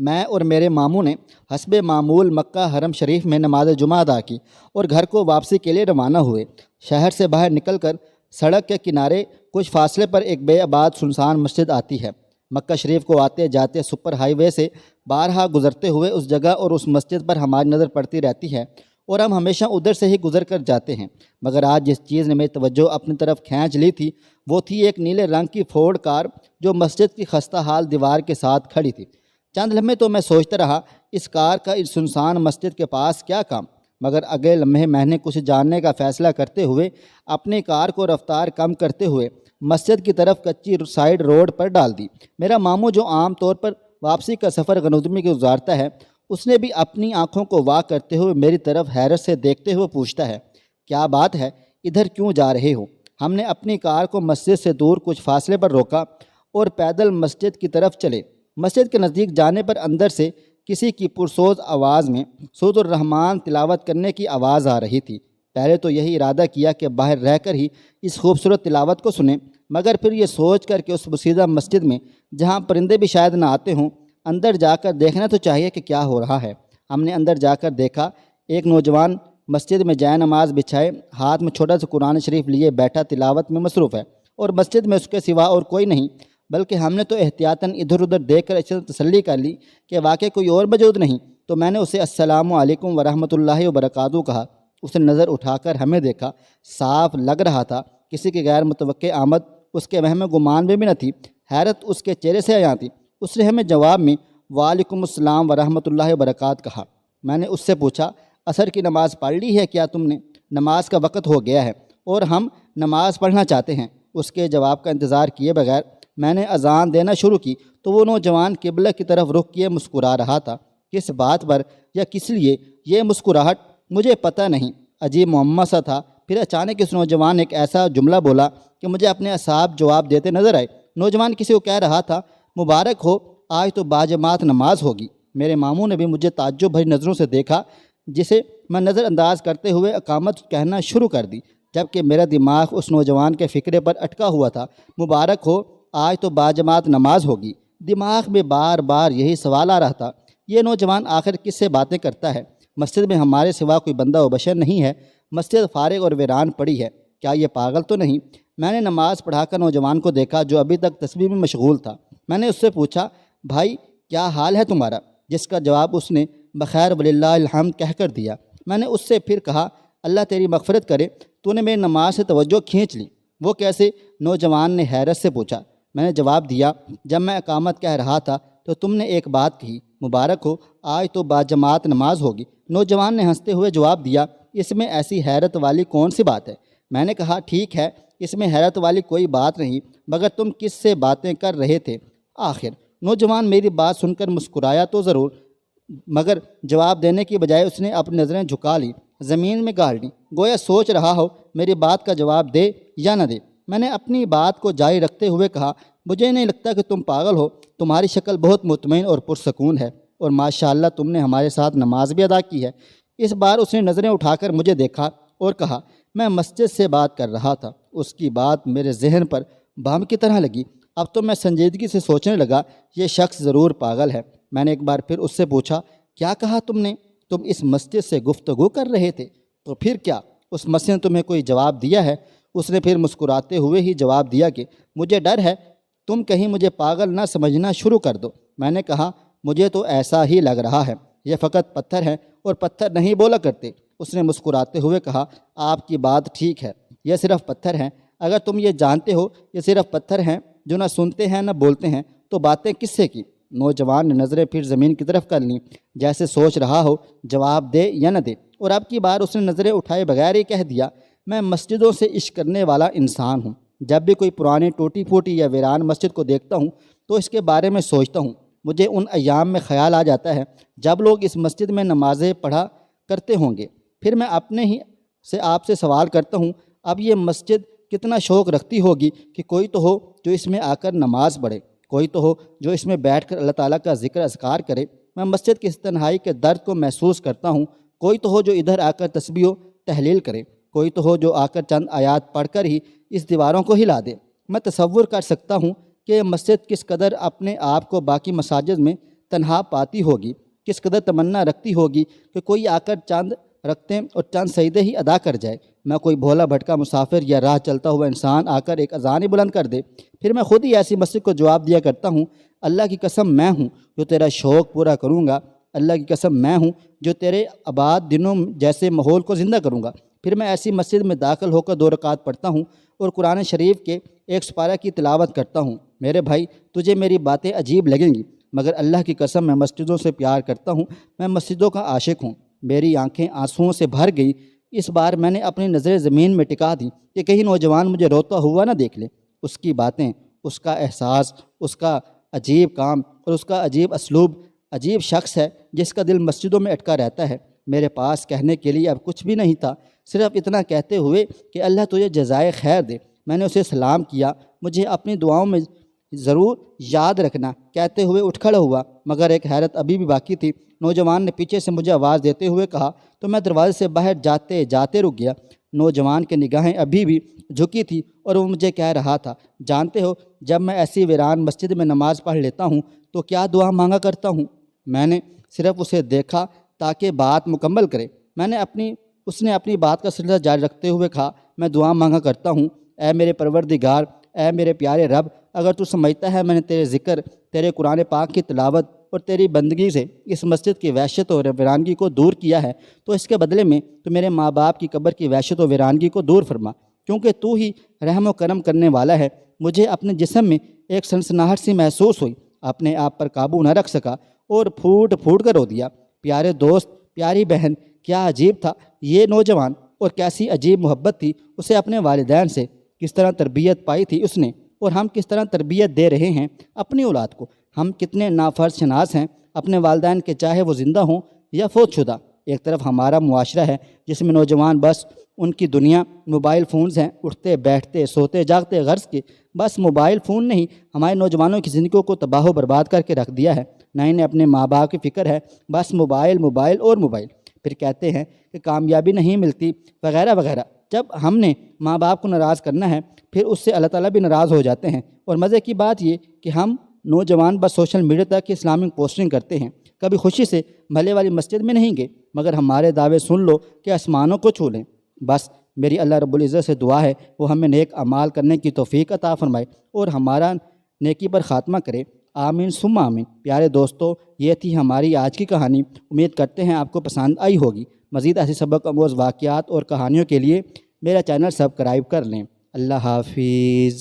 میں اور میرے ماموں نے حسب معمول مکہ حرم شریف میں نماز جمعہ ادا کی اور گھر کو واپسی کے لیے روانہ ہوئے۔ شہر سے باہر نکل کر سڑک کے کنارے کچھ فاصلے پر ایک بے آباد سنسان مسجد آتی ہے۔ مکہ شریف کو آتے جاتے سپر ہائی وے سے بارہا گزرتے ہوئے اس جگہ اور اس مسجد پر ہماری نظر پڑتی رہتی ہے اور ہم ہمیشہ ادھر سے ہی گزر کر جاتے ہیں، مگر آج جس چیز نے میری توجہ اپنی طرف کھینچ لی تھی وہ تھی ایک نیلے رنگ کی فورڈ کار جو مسجد کی خستہ حال دیوار کے ساتھ کھڑی تھی۔ چند لمحے تو میں سوچتا رہا اس کار کا اس سنسان مسجد کے پاس کیا کام، مگر اگلے لمحے میں نے کچھ جاننے کا فیصلہ کرتے ہوئے اپنی کار کو رفتار کم کرتے ہوئے مسجد کی طرف کچی سائیڈ روڈ پر ڈال دی۔ میرا ماموں جو عام طور پر واپسی کا سفر غنودمی کے گزارتا ہے، اس نے بھی اپنی آنکھوں کو واک کرتے ہوئے میری طرف حیرت سے دیکھتے ہوئے پوچھتا ہے، کیا بات ہے، ادھر کیوں جا رہے ہو؟ ہم نے اپنی کار کو مسجد سے دور کچھ فاصلے پر روکا اور پیدل مسجد کی طرف چلے۔ مسجد کے نزدیک جانے پر اندر سے کسی کی پرسوز آواز میں سورۃ الرحمن تلاوت کرنے کی آواز آ رہی تھی۔ پہلے تو یہی ارادہ کیا کہ باہر رہ کر ہی اس خوبصورت تلاوت کو سنیں، مگر پھر یہ سوچ کر کہ اس بسیدہ مسجد میں جہاں پرندے بھی شاید نہ آتے ہوں، اندر جا کر دیکھنا تو چاہیے کہ کیا ہو رہا ہے۔ ہم نے اندر جا کر دیکھا ایک نوجوان مسجد میں جائے نماز بچھائے ہاتھ میں چھوٹا سا قرآن شریف لیے بیٹھا تلاوت میں مصروف ہے، اور مسجد میں اس کے سوا اور کوئی نہیں، بلکہ ہم نے تو احتیاطاً ادھر ادھر دیکھ کر اچھے تسلی کر لی کہ واقعی کوئی اور موجود نہیں، تو میں نے اسے السلام علیکم ورحمۃ اللہ وبرکاتہ کہا۔ اس نے نظر اٹھا کر ہمیں دیکھا، صاف لگ رہا تھا کسی کی غیر متوقع آمد اس کے وہم گمان میں بھی نہ تھی، حیرت اس کے چہرے سے عیاں تھی۔ اس نے ہمیں جواب میں وعلیکم السلام ورحمۃ اللہ وبرکاتہ کہا۔ میں نے اس سے پوچھا، عصر کی نماز پڑھ لی ہے کیا تم نے؟ نماز کا وقت ہو گیا ہے اور ہم نماز پڑھنا چاہتے ہیں۔ اس کے جواب کا انتظار کیے بغیر میں نے اذان دینا شروع کی تو وہ نوجوان قبلہ کی طرف رخ کیے مسکرا رہا تھا۔ کس بات پر یا کس لیے یہ مسکراہٹ مجھے پتہ نہیں، عجیب معمہ سا تھا۔ پھر اچانک اس نوجوان نے ایک ایسا جملہ بولا کہ مجھے اپنے اعصاب جواب دیتے نظر آئے۔ نوجوان کسی کو کہہ رہا تھا، مبارک ہو، آج تو باجماعت نماز ہوگی۔ میرے ماموں نے بھی مجھے تعجب بھری نظروں سے دیکھا، جسے میں نظر انداز کرتے ہوئے اقامت کہنا شروع کر دی، جبکہ میرا دماغ اس نوجوان کے فکرے پر اٹکا ہوا تھا۔ مبارک ہو، آج تو باجماعت نماز ہوگی، دماغ میں بار بار یہی سوال آ رہا تھا، یہ نوجوان آخر کس سے باتیں کرتا ہے؟ مسجد میں ہمارے سوا کوئی بندہ و بشر نہیں ہے، مسجد فارغ اور ویران پڑی ہے، کیا یہ پاگل تو نہیں؟ میں نے نماز پڑھا کر نوجوان کو دیکھا جو ابھی تک تسبیح میں مشغول تھا۔ میں نے اس سے پوچھا، بھائی کیا حال ہے تمہارا؟ جس کا جواب اس نے بخیر وللہ الحمد کہہ کر دیا۔ میں نے اس سے پھر کہا، اللہ تیری مغفرت کرے، تو نے میری نماز سے توجہ کھینچ لی۔ وہ کیسے؟ نوجوان نے حیرت سے پوچھا۔ میں نے جواب دیا، جب میں اقامت کہہ رہا تھا تو تم نے ایک بات کہی، مبارک ہو، آج تو باجماعت نماز ہوگی۔ نوجوان نے ہنستے ہوئے جواب دیا، اس میں ایسی حیرت والی کون سی بات ہے؟ میں نے کہا، ٹھیک ہے، اس میں حیرت والی کوئی بات نہیں، مگر تم کس سے باتیں کر رہے تھے آخر؟ نوجوان میری بات سن کر مسکرایا تو ضرور، مگر جواب دینے کی بجائے اس نے اپنی نظریں جھکا لی، زمین میں گاڑ لی، گویا سوچ رہا ہو میری بات کا جواب دے یا نہ دے۔ میں نے اپنی بات کو جاری رکھتے ہوئے کہا، مجھے نہیں لگتا کہ تم پاگل ہو، تمہاری شکل بہت مطمئن اور پرسکون ہے، اور ماشاءاللہ تم نے ہمارے ساتھ نماز بھی ادا کی ہے۔ اس بار اس نے نظریں اٹھا کر مجھے دیکھا اور کہا، میں مسجد سے بات کر رہا تھا۔ اس کی بات میرے ذہن پر بم کی طرح لگی۔ اب تو میں سنجیدگی سے سوچنے لگا، یہ شخص ضرور پاگل ہے۔ میں نے ایک بار پھر اس سے پوچھا، کیا کہا تم نے؟ تم اس مسجد سے گفتگو کر رہے تھے؟ تو پھر کیا اس مسجد نے تمہیں کوئی جواب دیا ہے؟ اس نے پھر مسکراتے ہوئے ہی جواب دیا کہ مجھے ڈر ہے تم کہیں مجھے پاگل نہ سمجھنا شروع کر دو۔ میں نے کہا، مجھے تو ایسا ہی لگ رہا ہے، یہ فقط پتھر ہیں اور پتھر نہیں بولا کرتے۔ اس نے مسکراتے ہوئے کہا، آپ کی بات ٹھیک ہے، یہ صرف پتھر ہیں۔ اگر تم یہ جانتے ہو یہ صرف پتھر ہیں جو نہ سنتے ہیں نہ بولتے ہیں، تو باتیں کس سے کی؟ نوجوان نے نظریں پھر زمین کی طرف کر لیں، جیسے سوچ رہا ہو جواب دے یا نہ دے، اور اب کی بار اس نے نظریں اٹھائے بغیر ہی کہہ دیا، میں مسجدوں سے عشق کرنے والا انسان ہوں۔ جب بھی کوئی پرانی ٹوٹی پھوٹی یا ویران مسجد کو دیکھتا ہوں تو اس کے بارے میں سوچتا ہوں۔ مجھے ان ایام میں خیال آ جاتا ہے جب لوگ اس مسجد میں نمازیں پڑھا کرتے ہوں گے۔ پھر میں اپنے ہی سے آپ سے سوال کرتا ہوں، اب یہ مسجد کتنا شوق رکھتی ہوگی کہ کوئی تو ہو جو اس میں آ کر نماز پڑھے، کوئی تو ہو جو اس میں بیٹھ کر اللہ تعالیٰ کا ذکر اذکار کرے۔ میں مسجد کی اس تنہائی کے درد کو محسوس کرتا ہوں۔ کوئی تو ہو جو ادھر آ کر تسبیح و تحلیل کرے، کوئی تو ہو جو آ کر چند آیات پڑھ کر ہی اس دیواروں کو ہلا دے۔ میں تصور کر سکتا ہوں کہ یہ مسجد کس قدر اپنے آپ کو باقی مساجد میں تنہا پاتی ہوگی، کس قدر تمنا رکھتی ہوگی کہ کوئی آ کر چاند رکھتے اور چند سجدے ہی ادا کر جائے، میں کوئی بھولا بھٹکا مسافر یا راہ چلتا ہوا انسان آ کر ایک اذان ہی بلند کر دے، پھر میں خود ہی ایسی مسجد کو جواب دیا کرتا ہوں، اللہ کی قسم میں ہوں جو تیرا شوق پورا کروں گا، اللہ کی قسم میں ہوں جو تیرے آباد دنوں جیسے ماحول کو زندہ کروں گا۔ پھر میں ایسی مسجد میں داخل ہو کر 2 رکعت پڑھتا ہوں اور قرآن شریف کے ایک سپارہ کی تلاوت کرتا ہوں۔ میرے بھائی، تجھے میری باتیں عجیب لگیں گی، مگر اللہ کی قسم میں مسجدوں سے پیار کرتا ہوں، میں مسجدوں کا عاشق ہوں۔ میری آنکھیں آنسوؤں سے بھر گئی۔ اس بار میں نے اپنی نظریں زمین میں ٹکا دی کہ کہیں نوجوان مجھے روتا ہوا نہ دیکھ لے۔ اس کی باتیں، اس کا احساس، اس کا عجیب کام اور اس کا عجیب اسلوب، عجیب شخص ہے جس کا دل مسجدوں میں اٹکا رہتا ہے۔ میرے پاس کہنے کے لیے اب کچھ بھی نہیں تھا، صرف اتنا کہتے ہوئے کہ اللہ تجھے جزائے خیر دے۔ میں نے اسے سلام کیا، مجھے اپنی دعاؤں میں ضرور یاد رکھنا کہتے ہوئے اٹھ کھڑا ہوا، مگر ایک حیرت ابھی بھی باقی تھی۔ نوجوان نے پیچھے سے مجھے آواز دیتے ہوئے کہا تو میں دروازے سے باہر جاتے جاتے رک گیا۔ نوجوان کی نگاہیں ابھی بھی جھکی تھی اور وہ مجھے کہہ رہا تھا، جانتے ہو جب میں ایسی ویران مسجد میں نماز پڑھ لیتا ہوں تو کیا دعا مانگا کرتا ہوں؟ میں نے صرف اسے دیکھا تاکہ بات مکمل کرے۔ اس نے اپنی بات کا سلسلہ جاری رکھتے ہوئے کہا، میں دعا مانگا کرتا ہوں، اے میرے پروردگار، اے میرے پیارے رب، اگر تو سمجھتا ہے میں نے تیرے ذکر، تیرے قرآن پاک کی تلاوت اور تیری بندگی سے اس مسجد کی وحشت اور ویرانگی کو دور کیا ہے تو اس کے بدلے میں تو میرے ماں باپ کی قبر کی وحشت و ویرانگی کو دور فرما، کیونکہ تو ہی رحم و کرم کرنے والا ہے۔ مجھے اپنے جسم میں ایک سنسناہٹ سی محسوس ہوئی، اپنے آپ پر قابو نہ رکھ سکا اور پھوٹ پھوٹ کر رو دیا۔ پیارے دوست، پیاری بہن، کیا عجیب تھا یہ نوجوان اور کیسی عجیب محبت تھی اسے اپنے والدین سے، کس طرح تربیت پائی تھی اس نے، اور ہم کس طرح تربیت دے رہے ہیں اپنی اولاد کو۔ ہم کتنے نافرض شناس ہیں اپنے والدین کے، چاہے وہ زندہ ہوں یا فوت شدہ۔ ایک طرف ہمارا معاشرہ ہے جس میں نوجوان بس ان کی دنیا موبائل فونز ہیں، اٹھتے بیٹھتے سوتے جاگتے غرض کے بس موبائل فون نے ہی ہمارے نوجوانوں کی زندگیوں کو تباہ و برباد کر کے رکھ دیا ہے۔ نہ انہیں اپنے ماں باپ کی فکر ہے، بس موبائل موبائل اور موبائل۔ پھر کہتے ہیں کہ کامیابی نہیں ملتی وغیرہ وغیرہ۔ جب ہم نے ماں باپ کو ناراض کرنا ہے پھر اس سے اللہ تعالیٰ بھی ناراض ہو جاتے ہیں۔ اور مزے کی بات یہ کہ ہم نوجوان بس سوشل میڈیا تک کی اسلامک پوسٹنگ کرتے ہیں، کبھی خوشی سے بھلے والی مسجد میں نہیں گئے، مگر ہمارے دعوے سن لو کہ آسمانوں کو چھو لیں۔ بس میری اللہ رب العزت سے دعا ہے وہ ہمیں نیک اعمال کرنے کی توفیق عطا فرمائے اور ہمارا نیکی پر خاتمہ کرے، آمین ثم آمین۔ پیارے دوستو، یہ تھی ہماری آج کی کہانی، امید کرتے ہیں آپ کو پسند آئی ہوگی۔ مزید ایسے سبق آموز واقعات اور کہانیوں کے لیے میرا چینل سبسکرائب کر لیں۔ اللہ حافظ۔